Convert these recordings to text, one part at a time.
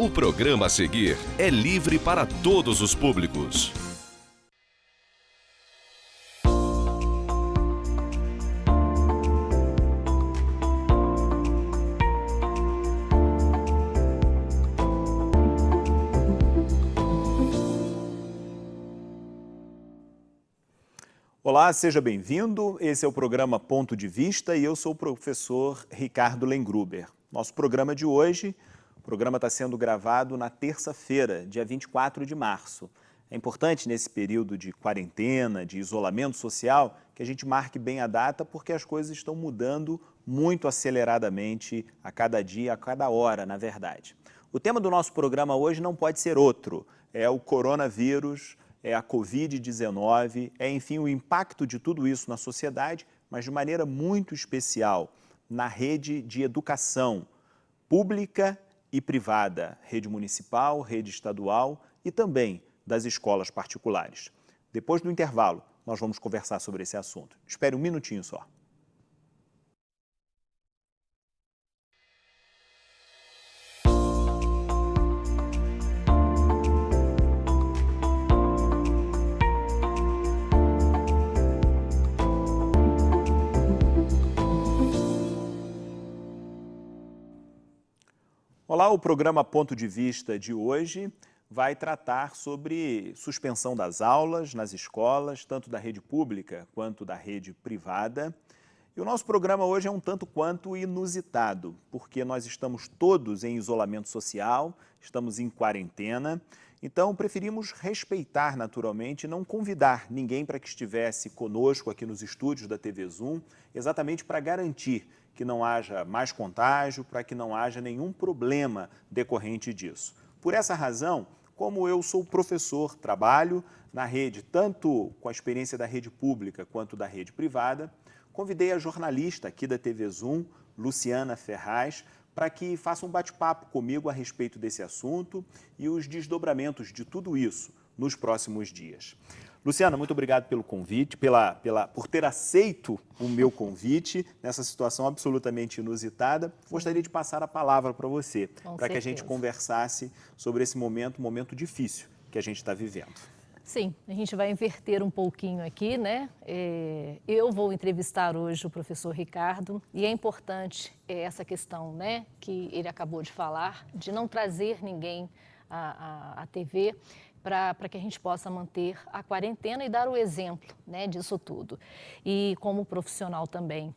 O programa a seguir é livre para todos os públicos. Olá, seja bem-vindo. Esse é o programa Ponto de Vista e eu sou o professor Ricardo Lengruber. Nosso programa de hoje, o programa está sendo gravado na terça-feira, dia 24 de março. É importante nesse período de quarentena, de isolamento social, que a gente marque bem a data, porque as coisas estão mudando muito aceleradamente a cada dia, a cada hora, na verdade. O tema do nosso programa hoje não pode ser outro, é o coronavírus, é a Covid-19, é, enfim, o impacto de tudo isso na sociedade, mas de maneira muito especial na rede de educação pública e privada, rede municipal, rede estadual e também das escolas particulares. Depois do intervalo, nós vamos conversar sobre esse assunto. Espere um minutinho só. Olá, o programa Ponto de Vista de hoje vai tratar sobre suspensão das aulas nas escolas, tanto da rede pública quanto da rede privada. E o nosso programa hoje é um tanto quanto inusitado, porque nós estamos todos em isolamento social, estamos em quarentena, então preferimos respeitar naturalmente e não convidar ninguém para que estivesse conosco aqui nos estúdios da TV Zoom, exatamente para garantir que não haja mais contágio, para que não haja nenhum problema decorrente disso. Por essa razão, como eu sou professor, trabalho na rede, tanto com a experiência da rede pública quanto da rede privada, convidei a jornalista aqui da TV Zoom, Luciana Ferraz, para que faça um bate-papo comigo a respeito desse assunto e os desdobramentos de tudo isso nos próximos dias. Luciana, muito obrigado pelo convite, por ter aceito o meu convite nessa situação absolutamente inusitada. Gostaria de passar a palavra para você, para que a gente conversasse sobre esse momento difícil que a gente está vivendo. Sim, a gente vai inverter um pouquinho aqui, né? Eu vou entrevistar hoje o professor Ricardo e é importante essa questão, né, que ele acabou de falar, de não trazer ninguém à TV, para que a gente possa manter a quarentena e dar o exemplo, né, disso tudo. E como profissional também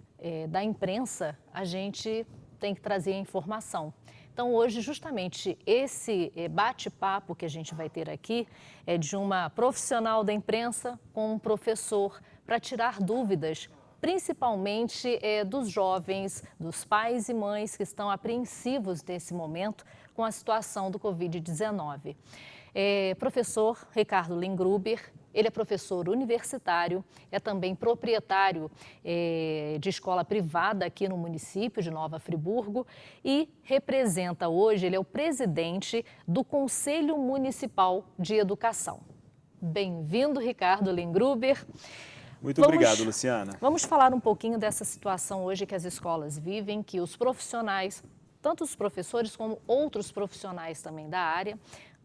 da imprensa, a gente tem que trazer a informação. Então, hoje, justamente, esse bate-papo que a gente vai ter aqui é de uma profissional da imprensa com um professor para tirar dúvidas, principalmente dos jovens, dos pais e mães que estão apreensivos nesse momento com a situação do Covid-19. Professor Ricardo Lengruber, ele é professor universitário, é também proprietário de escola privada aqui no município de Nova Friburgo e representa hoje, ele é o presidente do Conselho Municipal de Educação. Bem-vindo, Ricardo Lengruber. Muito obrigado, Luciana. Vamos falar um pouquinho dessa situação hoje que as escolas vivem, que os profissionais, tanto os professores como outros profissionais também da área,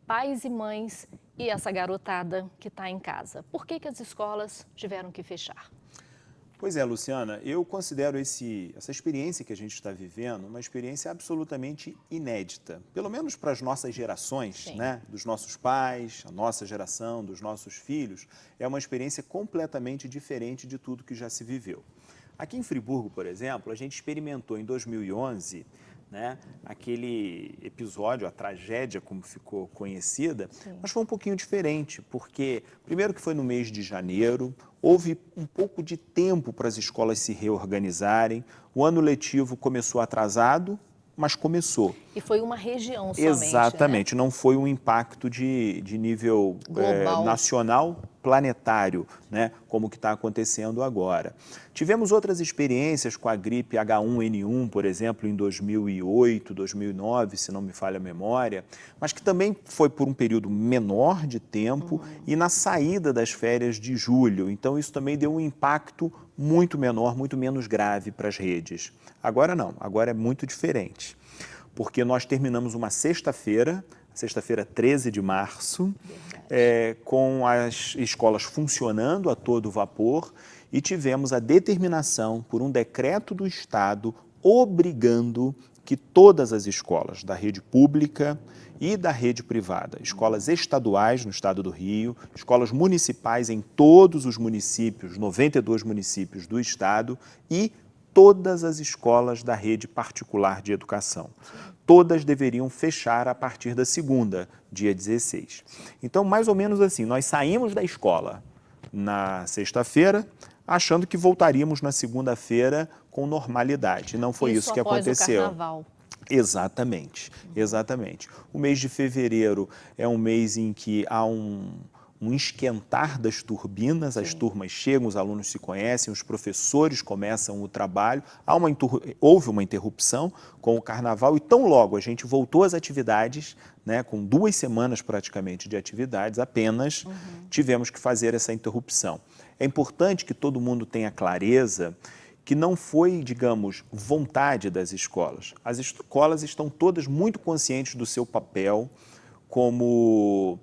pais e mães e essa garotada que está em casa. Por que as escolas tiveram que fechar? Pois é, Luciana, eu considero essa experiência que a gente está vivendo uma experiência absolutamente inédita, pelo menos para as nossas gerações, né? Dos nossos pais, a nossa geração, dos nossos filhos, é uma experiência completamente diferente de tudo que já se viveu. Aqui em Friburgo, por exemplo, a gente experimentou em 2011, né, aquele episódio, a tragédia como ficou conhecida, mas foi um pouquinho diferente, porque primeiro que foi no mês de janeiro, houve um pouco de tempo para as escolas se reorganizarem, o ano letivo começou atrasado, mas começou. E foi uma região somente, exatamente, né? Não foi um impacto de nível nacional, planetário, né? Como que está acontecendo agora. Tivemos outras experiências com a gripe H1N1, por exemplo, em 2008, 2009, se não me falha a memória, mas que também foi por um período menor de tempo e na saída das férias de julho. Então, isso também deu um impacto muito menor, muito menos grave para as redes. Agora não, agora é muito diferente. porque nós terminamos uma sexta-feira 13 de março, com as escolas funcionando a todo vapor e tivemos a determinação por um decreto do Estado obrigando que todas as escolas da rede pública e da rede privada, escolas estaduais no estado do Rio, escolas municipais em todos os municípios, 92 municípios do estado e todas as escolas da rede particular de educação. Todas deveriam fechar a partir da segunda, dia 16. Então, mais ou menos assim, nós saímos da escola na sexta-feira, achando que voltaríamos na segunda-feira com normalidade. Não foi isso que aconteceu. O carnaval. Exatamente, exatamente. O mês de fevereiro é um mês em que há um esquentar das turbinas, as turmas chegam, os alunos se conhecem, os professores começam o trabalho, houve uma interrupção com o carnaval e tão logo a gente voltou às atividades, né, com 2 semanas praticamente de atividades apenas, tivemos que fazer essa interrupção. É importante que todo mundo tenha clareza que não foi, digamos, vontade das escolas. As escolas estão todas muito conscientes do seu papel como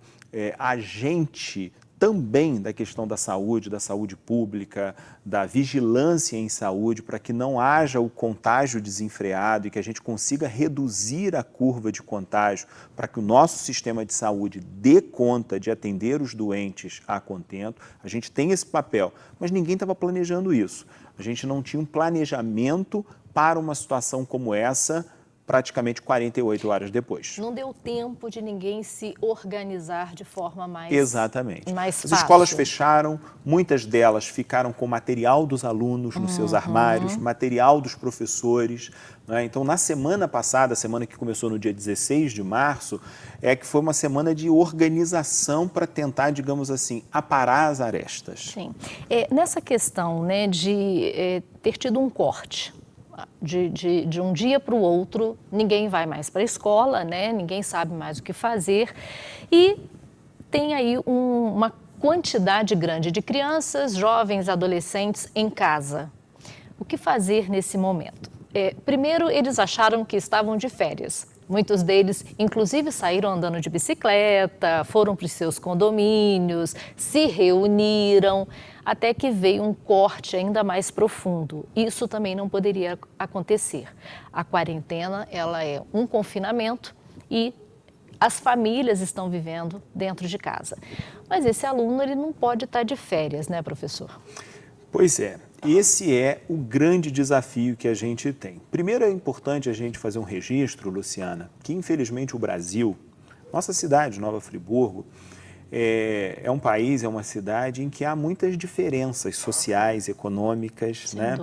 agente também da questão da saúde pública, da vigilância em saúde, para que não haja o contágio desenfreado e que a gente consiga reduzir a curva de contágio para que o nosso sistema de saúde dê conta de atender os doentes a contento. A gente tem esse papel, mas ninguém estava planejando isso. A gente não tinha um planejamento para uma situação como essa, praticamente 48 horas depois. Não deu tempo de ninguém se organizar de forma mais Exatamente. mais As fácil. escolas fecharam, muitas delas ficaram com material dos alunos nos seus armários, material dos professores, né? Então, na semana passada, a semana que começou no dia 16 de março, que foi uma semana de organização para tentar, digamos assim, aparar as arestas. Sim. Nessa questão, né, de ter tido um corte, de um dia para o outro, ninguém vai mais para a escola, né? Ninguém sabe mais o que fazer e tem aí uma quantidade grande de crianças, jovens, adolescentes em casa. O que fazer nesse momento? Primeiro, eles acharam que estavam de férias. Muitos deles, inclusive, saíram andando de bicicleta, foram para os seus condomínios, se reuniram, até que veio um corte ainda mais profundo. Isso também não poderia acontecer. A quarentena, ela é um confinamento e as famílias estão vivendo dentro de casa. Mas esse aluno, ele não pode estar de férias, né, professor? Pois é. Esse é o grande desafio que a gente tem. Primeiro é importante a gente fazer um registro, Luciana, que infelizmente o Brasil, nossa cidade, Nova Friburgo, é um país, é uma cidade em que há muitas diferenças sociais, econômicas, né?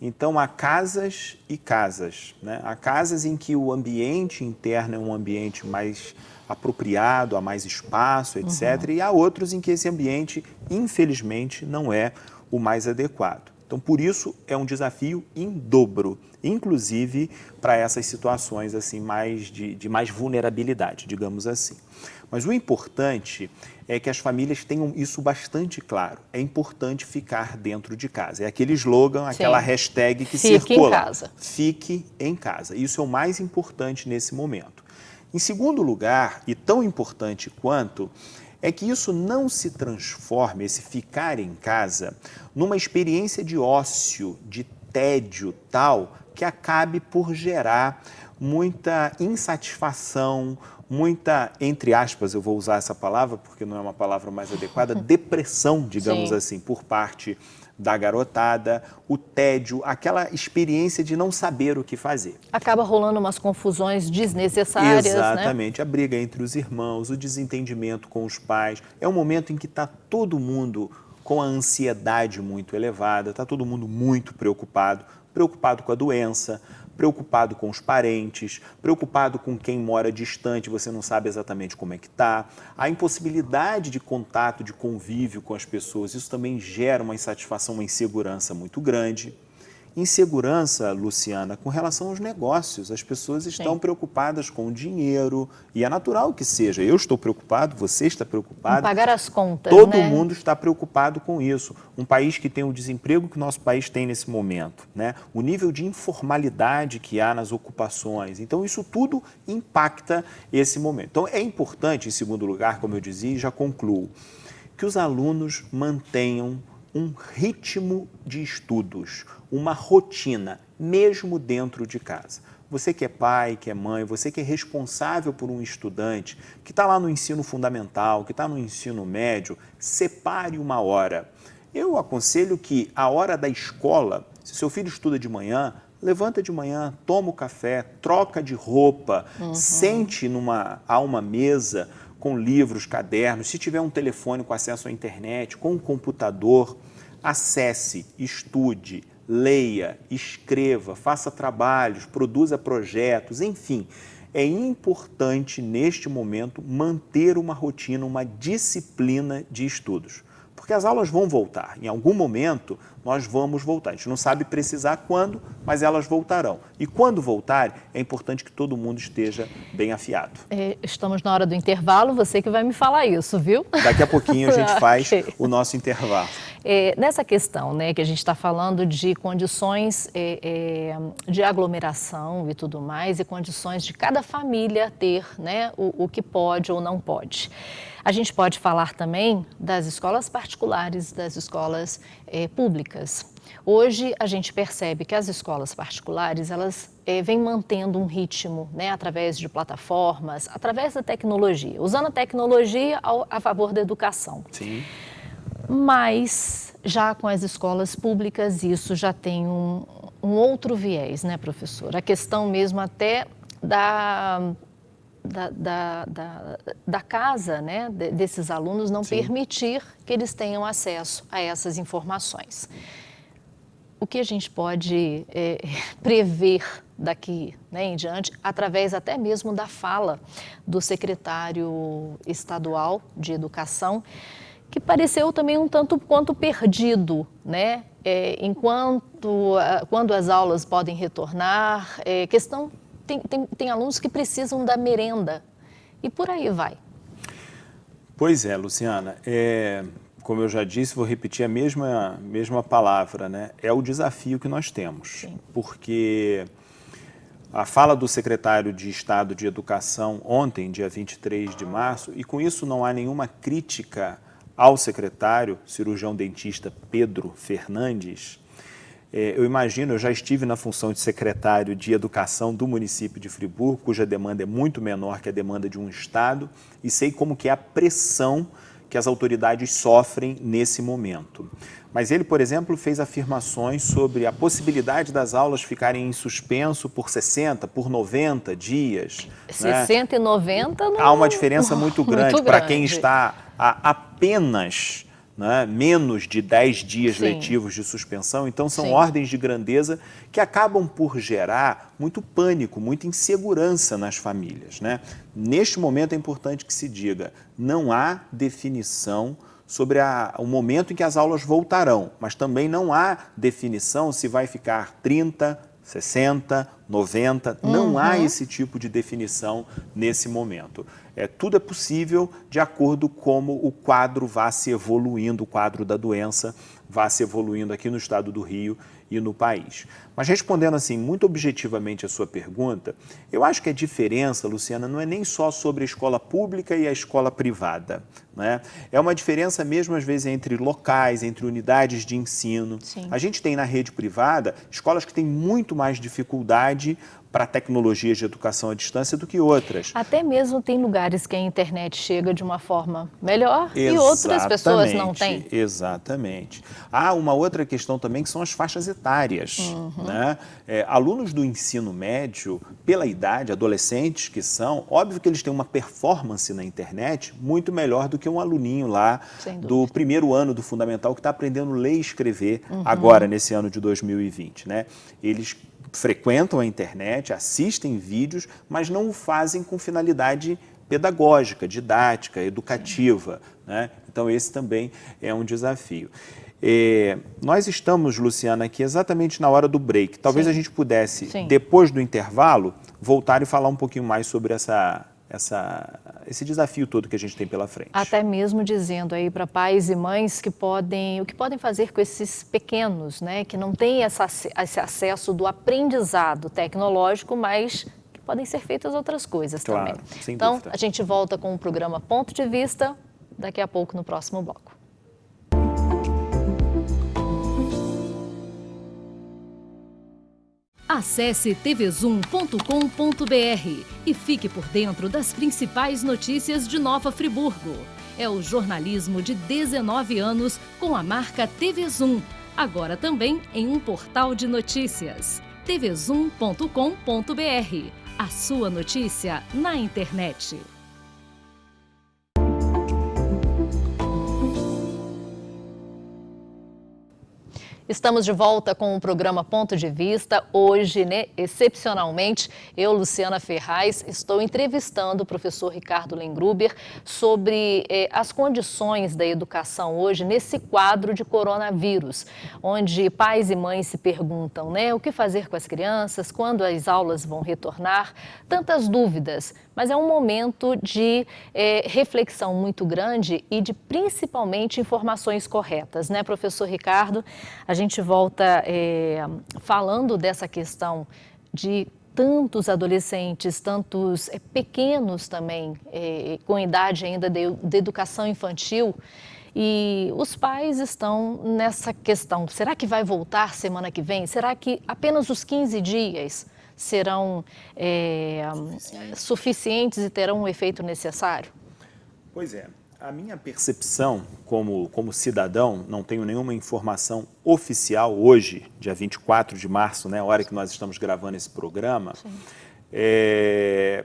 Então há casas e casas, né? Há casas em que o ambiente interno é um ambiente mais apropriado, há mais espaço, etc. E há outros em que esse ambiente, infelizmente, não é o mais adequado. Então, por isso, é um desafio em dobro, inclusive para essas situações assim, de mais vulnerabilidade, digamos assim. Mas o importante é que as famílias tenham isso bastante claro. É importante ficar dentro de casa. É aquele slogan, aquela hashtag que circula. Fique em casa. Fique em casa. Isso é o mais importante nesse momento. Em segundo lugar, e tão importante quanto, é que isso não se transforme, esse ficar em casa, numa experiência de ócio, de tédio tal, que acabe por gerar muita insatisfação, muita, entre aspas, eu vou usar essa palavra porque não é uma palavra mais adequada, depressão, digamos assim, por parte da garotada, o tédio, aquela experiência de não saber o que fazer. Acaba rolando umas confusões desnecessárias, Exatamente, né? A briga entre os irmãos, o desentendimento com os pais. É um momento em que está todo mundo com a ansiedade muito elevada, está todo mundo muito preocupado com a doença, preocupado com os parentes, preocupado com quem mora distante, você não sabe exatamente como é que está. A impossibilidade de contato, de convívio com as pessoas, isso também gera uma insatisfação, uma insegurança muito grande. Insegurança, Luciana, com relação aos negócios. As pessoas estão preocupadas com o dinheiro e é natural que seja. Eu estou preocupado, você está preocupado. Pagar as contas, Todo mundo está preocupado com isso. Um país que tem o desemprego que o nosso país tem nesse momento, né? O nível de informalidade que há nas ocupações. Então, isso tudo impacta esse momento. Então, é importante, em segundo lugar, como eu dizia, e já concluo, que os alunos mantenham um ritmo de estudos, uma rotina, mesmo dentro de casa. Você que é pai, que é mãe, você que é responsável por um estudante, que está lá no ensino fundamental, que está no ensino médio, separe uma hora. Eu aconselho que a hora da escola, se seu filho estuda de manhã, levanta de manhã, toma o café, troca de roupa, sente a uma mesa com livros, cadernos, se tiver um telefone com acesso à internet, com um computador, acesse, estude, leia, escreva, faça trabalhos, produza projetos, enfim. É importante, neste momento, manter uma rotina, uma disciplina de estudos. Porque as aulas vão voltar. Em algum momento, nós vamos voltar. A gente não sabe precisar quando, mas elas voltarão. E quando voltarem, é importante que todo mundo esteja bem afiado. Estamos na hora do intervalo, você que vai me falar isso, viu? Daqui a pouquinho a gente faz o nosso intervalo. Nessa questão, né, que a gente está falando de condições de aglomeração e tudo mais, e condições de cada família ter, né, o que pode ou não pode. A gente pode falar também das escolas particulares, das escolas públicas. Hoje a gente percebe que as escolas particulares, elas vêm mantendo um ritmo, né, através de plataformas, através da tecnologia, usando a tecnologia a favor da educação. Sim. Mas já com as escolas públicas isso já tem um outro viés, né, professor? A questão mesmo até da casa, né, desses alunos não permitir que eles tenham acesso a essas informações. O que a gente pode prever daqui, né, em diante, através até mesmo da fala do secretário estadual de Educação, que pareceu também um tanto quanto perdido, né, quando as aulas podem retornar, Tem alunos que precisam da merenda e por aí vai. Pois é, Luciana. Como eu já disse, vou repetir a mesma palavra, né? É o desafio que nós temos. Sim. Porque a fala do secretário de Estado de Educação ontem, dia 23 de março, e com isso não há nenhuma crítica ao secretário, cirurgião dentista Pedro Fernandes. Eu imagino, eu já estive na função de secretário de Educação do município de Friburgo, cuja demanda é muito menor que a demanda de um estado, e sei como que é a pressão que as autoridades sofrem nesse momento. Mas ele, por exemplo, fez afirmações sobre a possibilidade das aulas ficarem em suspenso por 60, por 90 dias. 60 e 90 não... Há uma diferença muito grande para quem grande. está a apenas... né, menos de 10 dias Sim. letivos de suspensão, então são Sim. ordens de grandeza que acabam por gerar muito pânico, muita insegurança nas famílias, né? Neste momento é importante que se diga, não há definição sobre o momento em que as aulas voltarão, mas também não há definição se vai ficar 30, 60, 90, não há esse tipo de definição nesse momento. Tudo é possível de acordo com como o quadro vá se evoluindo, o quadro da doença vá se evoluindo aqui no estado do Rio e no país. Mas respondendo assim, muito objetivamente a sua pergunta, eu acho que a diferença, Luciana, não é nem só sobre a escola pública e a escola privada, né? É uma diferença mesmo, às vezes, entre locais, entre unidades de ensino. Sim. A gente tem na rede privada escolas que têm muito mais dificuldade para tecnologias de educação à distância do que outras. Até mesmo tem lugares que a internet chega de uma forma melhor e outras pessoas não têm. Exatamente. Há uma outra questão também que são as faixas etárias. Né? Alunos do ensino médio, pela idade, adolescentes que são, óbvio que eles têm uma performance na internet muito melhor do que um aluninho lá do primeiro ano do fundamental que está aprendendo a ler e escrever agora, nesse ano de 2020. Né? Eles frequentam a internet, assistem vídeos, mas não o fazem com finalidade pedagógica, didática, educativa, né? Então esse também é um desafio. Nós estamos, Luciana, aqui exatamente na hora do break. Talvez a gente pudesse, Sim. depois do intervalo, voltar e falar um pouquinho mais sobre esse desafio todo que a gente tem pela frente. Até mesmo dizendo aí para pais e mães o que podem fazer com esses pequenos, né, que não têm esse acesso do aprendizado tecnológico, mas que podem ser feitas outras coisas Claro, também. sem Então, dúvida. a gente volta com o programa Ponto de Vista daqui a pouco no próximo bloco. Acesse tvzoom.com.br e fique por dentro das principais notícias de Nova Friburgo. É o jornalismo de 19 anos com a marca TV Zoom, agora também em um portal de notícias. tvzoom.com.br, a sua notícia na internet. Estamos de volta com o programa Ponto de Vista. Hoje, né, excepcionalmente, eu, Luciana Ferraz, estou entrevistando o professor Ricardo Lengruber sobre as condições da educação hoje nesse quadro de coronavírus, onde pais e mães se perguntam, né, o que fazer com as crianças, quando as aulas vão retornar, tantas dúvidas. Mas é um momento de reflexão muito grande e de, principalmente, informações corretas, né, professor Ricardo? A gente volta falando dessa questão de tantos adolescentes, tantos pequenos também, com idade ainda de educação infantil, e os pais estão nessa questão. Será que vai voltar semana que vem? Será que apenas os 15 dias serão suficientes e terão o efeito necessário? Pois é. A minha percepção como cidadão, não tenho nenhuma informação oficial hoje, dia 24 de março, né, a hora que nós estamos gravando esse programa,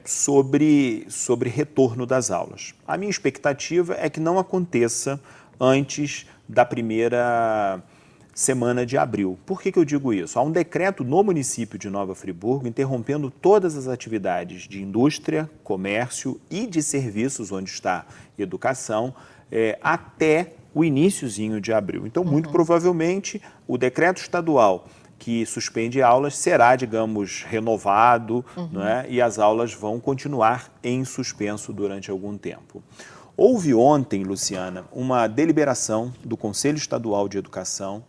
sobre retorno das aulas. A minha expectativa é que não aconteça antes da primeira semana de abril. Por que eu digo isso? Há um decreto no município de Nova Friburgo interrompendo todas as atividades de indústria, comércio e de serviços, onde está educação, até o iniciozinho de abril. Então, muito provavelmente, o decreto estadual que suspende aulas será, digamos, renovado, não é? E as aulas vão continuar em suspenso durante algum tempo. Houve ontem, Luciana, uma deliberação do Conselho Estadual de Educação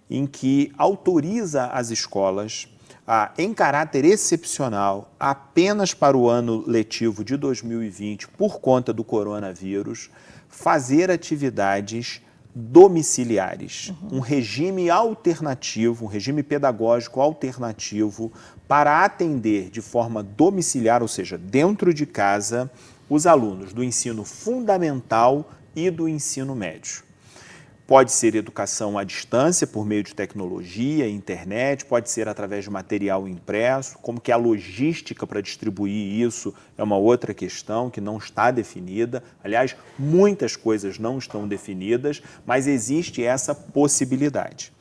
em que autoriza as escolas a, em caráter excepcional, apenas para o ano letivo de 2020, por conta do coronavírus, fazer atividades domiciliares, um regime alternativo, um regime pedagógico alternativo para atender de forma domiciliar, ou seja, dentro de casa, os alunos do ensino fundamental e do ensino médio. Pode ser educação à distância, por meio de tecnologia, internet, pode ser através de material impresso, como que a logística para distribuir isso é uma outra questão que não está definida. Aliás, muitas coisas não estão definidas, mas existe essa possibilidade.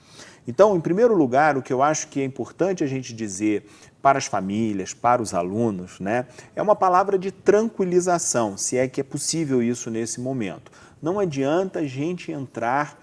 Então, em primeiro lugar, o que eu acho que é importante a gente dizer para as famílias, para os alunos, né, é uma palavra de tranquilização, se é que é possível isso nesse momento. Não adianta a gente entrar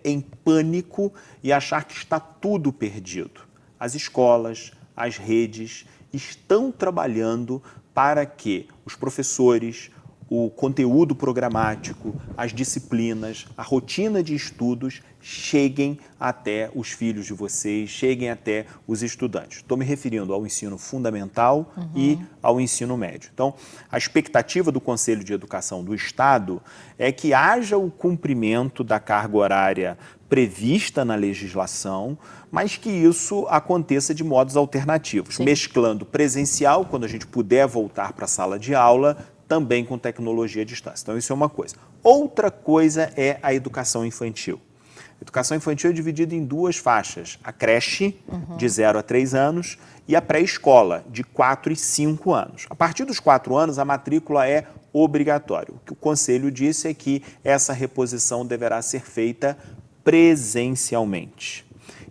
em pânico e achar que está tudo perdido. As escolas, as redes estão trabalhando para que os professores, o conteúdo programático, as disciplinas, a rotina de estudos cheguem até os filhos de vocês, cheguem até os estudantes. Estou me referindo ao ensino fundamental e ao ensino médio. Então, a expectativa do Conselho de Educação do Estado é que haja o cumprimento da carga horária prevista na legislação, mas que isso aconteça de modos alternativos, mesclando presencial, quando a gente puder voltar para a sala de aula, também com tecnologia à distância. Então, isso é uma coisa. Outra coisa é a educação infantil. A educação infantil é dividida em duas faixas, a creche, de 0 a 3 anos, e a pré-escola, de 4 e 5 anos. A partir dos 4 anos, a matrícula é obrigatória. O que o Conselho disse é que essa reposição deverá ser feita presencialmente.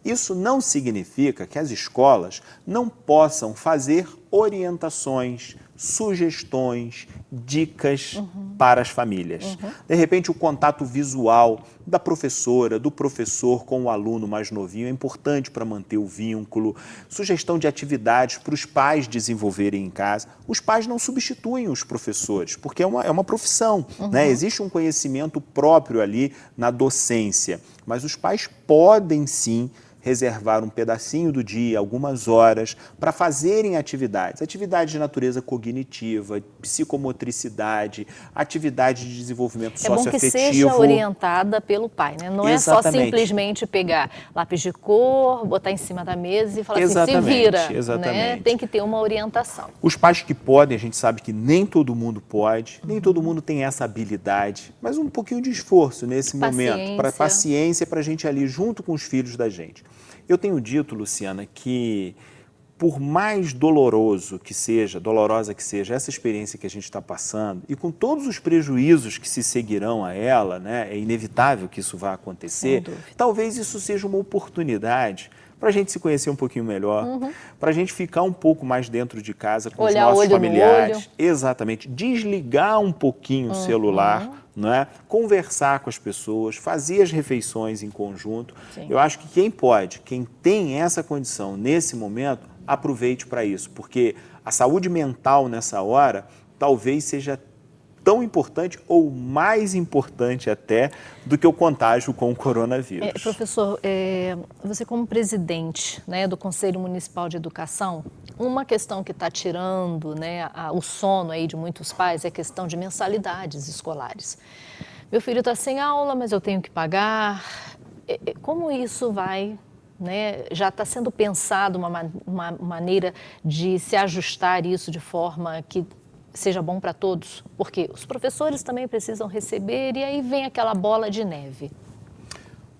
Isso não significa que as escolas não possam fazer orientações, sugestões, dicas para as famílias. De repente, o contato visual da professora, do professor com o aluno mais novinho é importante para manter o vínculo. Sugestão de atividades para os pais desenvolverem em casa. Os pais não substituem os professores, porque é uma profissão, né? Existe um conhecimento próprio ali na docência, mas os pais podem sim reservar um pedacinho do dia, algumas horas, para fazerem atividades de natureza cognitiva, psicomotricidade, atividade de desenvolvimento socioafetivo. É bom que seja orientada pelo pai, né? Não é só simplesmente pegar lápis de cor, botar em cima da mesa e falar assim, se vira, né? Tem que ter uma orientação. Os pais que podem, a gente sabe que nem todo mundo pode, nem todo mundo tem essa habilidade, mas um pouquinho de esforço nesse momento, para paciência, para a gente ali junto com os filhos da gente. Eu tenho dito, Luciana, que por mais dolorosa que seja essa experiência que a gente está passando, e com todos os prejuízos que se seguirão a ela, né, é inevitável que isso vá acontecer, talvez isso seja uma oportunidade para a gente se conhecer um pouquinho melhor, para a gente ficar um pouco mais dentro de casa com os nossos familiares. Exatamente, desligar um pouquinho o celular, né? Conversar com as pessoas, fazer as refeições em conjunto. Eu acho que quem pode, quem tem essa condição nesse momento, aproveite para isso, porque a saúde mental nessa hora talvez seja tão importante ou mais importante até do que o contágio com o coronavírus. Professor, você como presidente, né, do Conselho Municipal de Educação, uma questão que está tirando, né, o sono aí de muitos pais é a questão de mensalidades escolares. Meu filho está sem aula, mas eu tenho que pagar. Como isso vai, né? Já está sendo pensado uma maneira de se ajustar isso de forma que seja bom para todos, porque os professores também precisam receber e aí vem aquela bola de neve.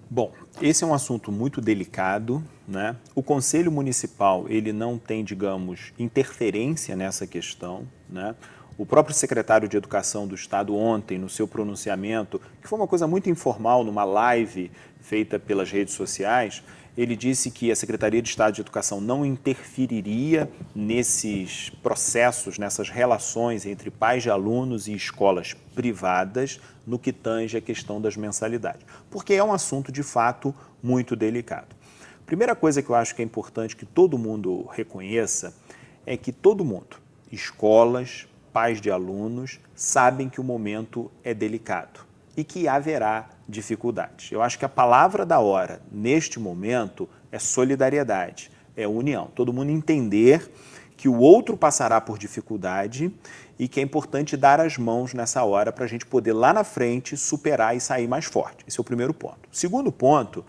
Bom, esse é um assunto muito delicado, né? O Conselho Municipal, ele não tem, digamos, interferência nessa questão, né? O próprio secretário de Educação do Estado ontem, no seu pronunciamento, que foi uma coisa muito informal, numa live feita pelas redes sociais, ele disse que a Secretaria de Estado de Educação não interferiria nesses processos, nessas relações entre pais de alunos e escolas privadas no que tange a questão das mensalidades, porque é um assunto, de fato, muito delicado. Primeira coisa que eu acho que é importante que todo mundo reconheça é que todo mundo, escolas, pais de alunos, sabem que o momento é delicado e que haverá dificuldades. Eu acho que a palavra da hora, neste momento, é solidariedade, é união. Todo mundo entender que o outro passará por dificuldade e que é importante dar as mãos nessa hora para a gente poder lá na frente superar e sair mais forte. Esse é o primeiro ponto. O segundo ponto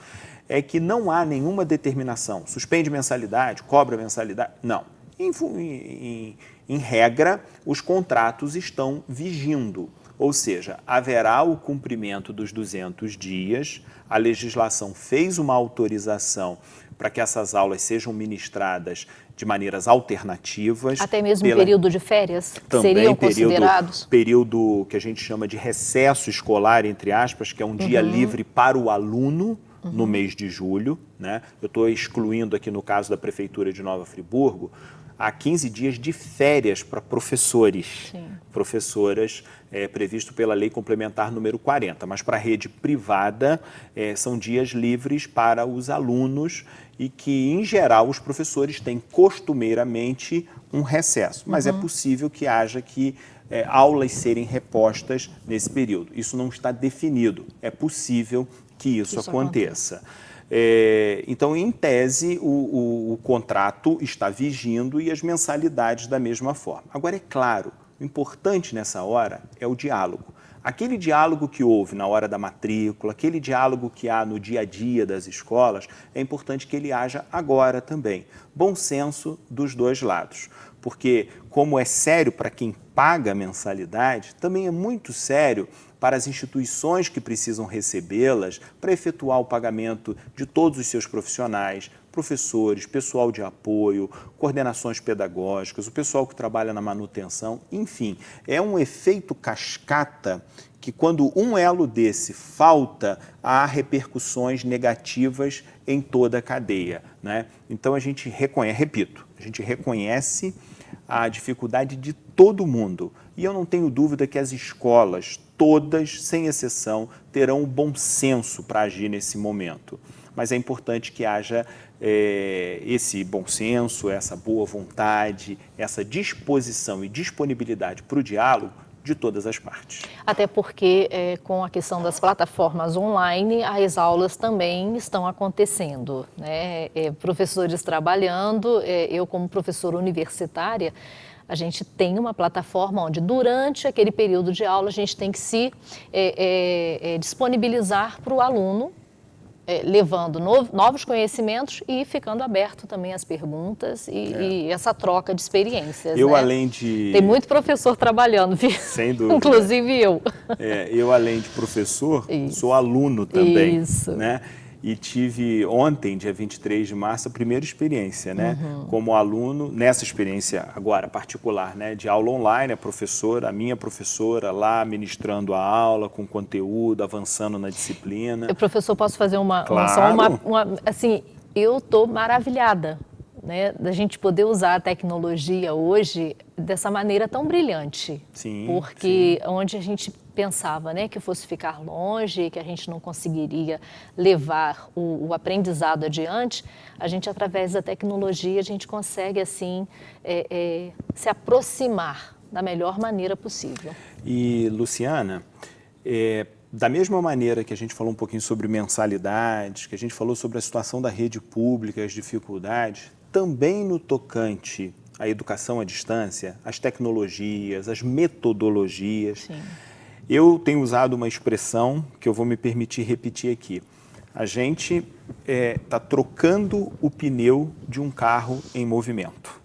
é que não há nenhuma determinação. Suspende mensalidade, cobra mensalidade? Não. Em regra, os contratos estão vigindo. Ou seja, haverá o cumprimento dos 200 dias, a legislação fez uma autorização para que essas aulas sejam ministradas de maneiras alternativas. Até mesmo em período de férias, também seriam considerados? Período que a gente chama de recesso escolar, entre aspas, que é um dia livre para o aluno no mês de julho, né? Eu estou excluindo aqui no caso da Prefeitura de Nova Friburgo, há 15 dias de férias para professores, professoras, previsto pela Lei Complementar número 40, mas para a rede privada são dias livres para os alunos e que, em geral, os professores têm costumeiramente um recesso, mas é possível que haja aulas serem repostas nesse período. Isso não está definido, é possível que isso aconteça. Então, em tese, o contrato está vigindo e as mensalidades da mesma forma. Agora, é claro, o importante nessa hora é o diálogo. Aquele diálogo que houve na hora da matrícula, aquele diálogo que há no dia a dia das escolas, é importante que ele haja agora também. Bom senso dos dois lados, porque como é sério para quem paga a mensalidade, também é muito sério para as instituições que precisam recebê-las para efetuar o pagamento de todos os seus profissionais, professores, pessoal de apoio, coordenações pedagógicas, o pessoal que trabalha na manutenção, enfim, é um efeito cascata que quando um elo desse falta, há repercussões negativas em toda a cadeia, né? Então a gente reconhece, repito, a gente reconhece a dificuldade de todo mundo, E eu não tenho dúvida que as escolas, todas, sem exceção, terão o bom senso para agir nesse momento. Mas é importante que haja esse bom senso, essa boa vontade, essa disposição e disponibilidade para o diálogo de todas as partes. Até porque, com a questão das plataformas online, as aulas também estão acontecendo, né? Professores trabalhando, eu como professora universitária, a gente tem uma plataforma onde, durante aquele período de aula, a gente tem que se disponibilizar para o aluno, levando novos conhecimentos e ficando aberto também às perguntas e essa troca de experiências. Eu, né? além de... Tem muito professor trabalhando, viu? Sem dúvida. Inclusive eu. Eu, além de professor, Isso. sou aluno também. Isso. Né? E tive ontem, dia 23 de março, a primeira experiência, né? Como aluno, nessa experiência agora particular, né? De aula online, a minha professora lá ministrando a aula, com conteúdo, avançando na disciplina. Eu, professor, posso fazer Claro. assim, eu estou maravilhada, né? Da gente poder usar a tecnologia hoje dessa maneira tão brilhante. Sim, porque onde a gente pensava, né, que fosse ficar longe, que a gente não conseguiria levar o aprendizado adiante, a gente, através da tecnologia, a gente consegue, assim, se aproximar da melhor maneira possível. E, Luciana, da mesma maneira que a gente falou um pouquinho sobre mensalidades, que a gente falou sobre a situação da rede pública, as dificuldades, também no tocante à educação à distância, as tecnologias, as metodologias. Sim. Eu tenho usado uma expressão que eu vou me permitir repetir aqui. A gente está trocando o pneu de um carro em movimento.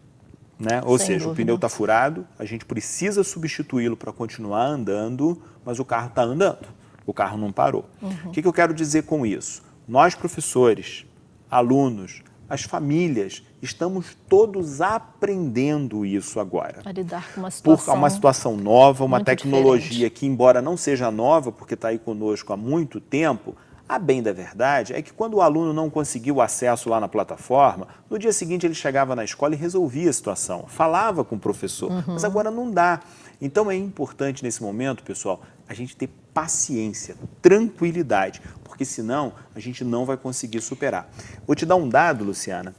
Né? Ou seja, dúvida. O pneu está furado, a gente precisa substituí-lo para continuar andando, mas o carro está andando, o carro não parou. O que eu quero dizer com isso? Nós, professores, alunos, as famílias, estamos todos aprendendo isso agora. A lidar com uma situação nova, uma tecnologia diferente. Que, embora não seja nova, porque está aí conosco há muito tempo, a bem da verdade é que quando o aluno não conseguiu acesso lá na plataforma, no dia seguinte ele chegava na escola e resolvia a situação, falava com o professor, mas agora não dá. Então é importante nesse momento, pessoal, a gente ter paciência, tranquilidade, porque senão a gente não vai conseguir superar. Vou te dar um dado, Luciana,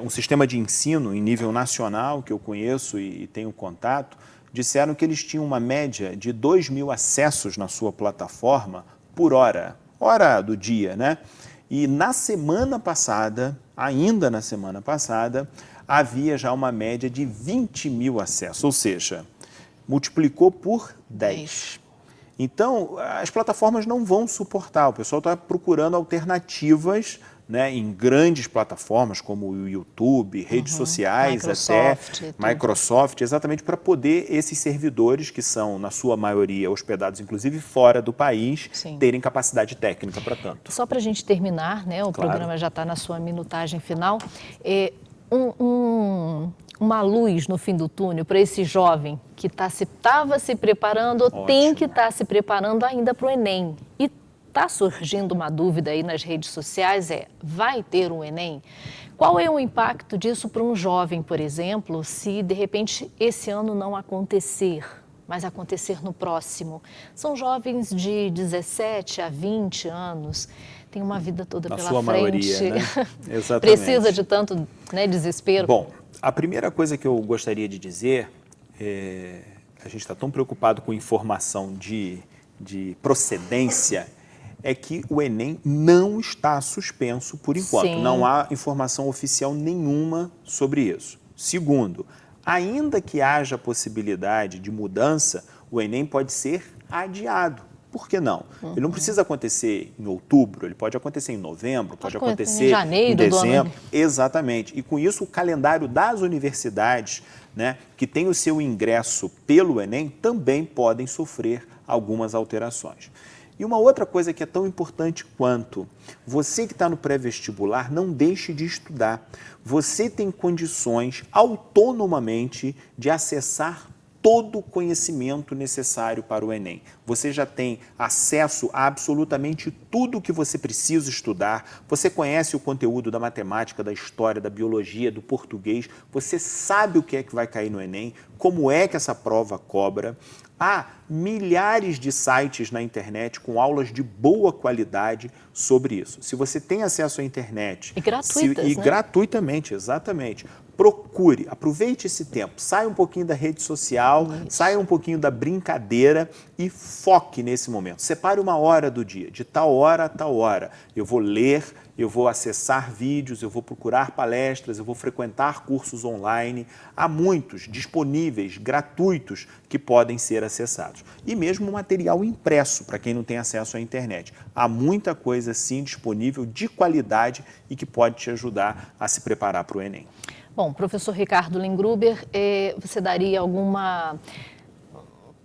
um sistema de ensino em nível nacional que eu conheço e tenho contato, disseram que eles tinham uma média de 2.000 acessos na sua plataforma por hora do dia, né? E na semana passada, ainda na semana passada, havia já uma média de 20.000 acessos, ou seja, multiplicou por 10. Então, as plataformas não vão suportar, o pessoal está procurando alternativas, né, em grandes plataformas como o YouTube, redes sociais, Microsoft, exatamente para poder esses servidores, que são, na sua maioria, hospedados inclusive fora do país, Sim. terem capacidade técnica para tanto. Só para a gente terminar, né, o programa já está na sua minutagem final, uma luz no fim do túnel para esse jovem que estava se preparando ou tem que estar se preparando ainda para o Enem. E está surgindo uma dúvida aí nas redes sociais, vai ter um Enem? Qual é o impacto disso para um jovem, por exemplo, se de repente esse ano não acontecer, mas acontecer no próximo? São jovens de 17 a 20 anos, tem uma vida toda pela frente. Na sua maioria, né? Exatamente. Precisa de tanto, né, desespero? Bom, a primeira coisa que eu gostaria de dizer a gente está tão preocupado com informação de procedência, é que o Enem não está suspenso por enquanto. Sim. Não há informação oficial nenhuma sobre isso. Segundo, ainda que haja possibilidade de mudança, o Enem pode ser adiado. Por que não? Ele não precisa acontecer em outubro, ele pode acontecer em novembro, pode acontecer em janeiro, em dezembro. do ano. Exatamente. E com isso o calendário das universidades, né, que tem o seu ingresso pelo Enem, também podem sofrer algumas alterações. E uma outra coisa que é tão importante quanto, você que está no pré-vestibular, não deixe de estudar. Você tem condições autonomamente de acessar todo o conhecimento necessário para o Enem. Você já tem acesso a absolutamente tudo o que você precisa estudar. Você conhece o conteúdo da matemática, da história, da biologia, do português. Você sabe o que é que vai cair no Enem, como é que essa prova cobra. Há milhares de sites na internet com aulas de boa qualidade sobre isso. Se você tem acesso à internet... E gratuitas, né? Gratuitamente, exatamente. Procure, aproveite esse tempo, saia um pouquinho da rede social, saia um pouquinho da brincadeira e foque nesse momento. Separe uma hora do dia, de tal hora a tal hora. Eu vou ler, eu vou acessar vídeos, eu vou procurar palestras, eu vou frequentar cursos online. Há muitos disponíveis, gratuitos, que podem ser acessados. E mesmo material impresso, para quem não tem acesso à internet. Há muita coisa, sim, disponível, de qualidade e que pode te ajudar a se preparar para o Enem. Bom, professor Ricardo Lengruber, você daria alguma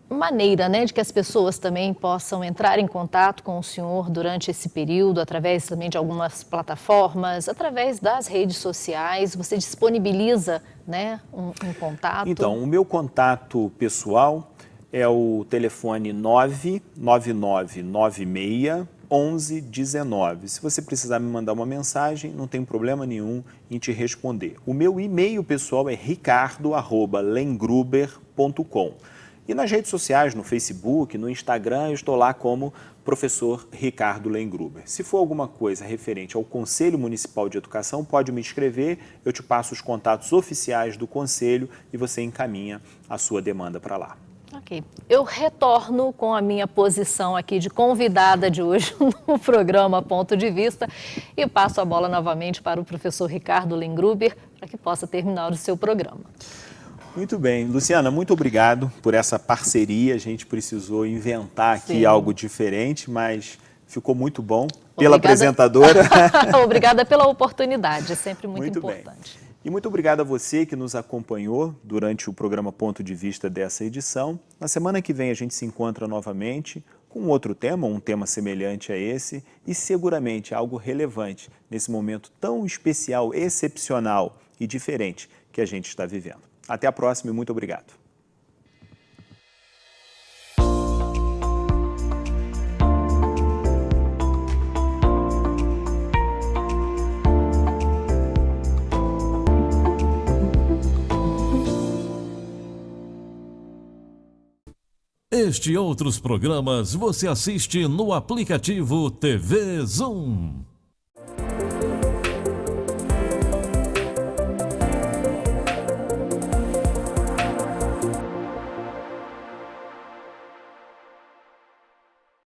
maneira, né, de que as pessoas também possam entrar em contato com o senhor durante esse período, através também de algumas plataformas, através das redes sociais? Você disponibiliza, né, um contato? Então, o meu contato pessoal é o telefone 99996 1119. Se você precisar me mandar uma mensagem, não tem problema nenhum em te responder. O meu e-mail pessoal é ricardo@lengruber.com. E nas redes sociais, no Facebook, no Instagram, eu estou lá como professor Ricardo Lengruber. Se for alguma coisa referente ao Conselho Municipal de Educação, pode me escrever, eu te passo os contatos oficiais do Conselho e você encaminha a sua demanda para lá. Ok. Eu retorno com a minha posição aqui de convidada de hoje no programa Ponto de Vista e passo a bola novamente para o professor Ricardo Lengruber para que possa terminar o seu programa. Muito bem. Luciana, muito obrigado por essa parceria. A gente precisou inventar aqui algo diferente, mas ficou muito bom. Pela apresentadora. Obrigada pela oportunidade, é sempre muito importante. Bem. E muito obrigado a você que nos acompanhou durante o programa Ponto de Vista dessa edição. Na semana que vem a gente se encontra novamente com outro tema, um tema semelhante a esse e seguramente algo relevante nesse momento tão especial, excepcional e diferente que a gente está vivendo. Até a próxima e muito obrigado. Este e outros programas você assiste no aplicativo TV Zoom.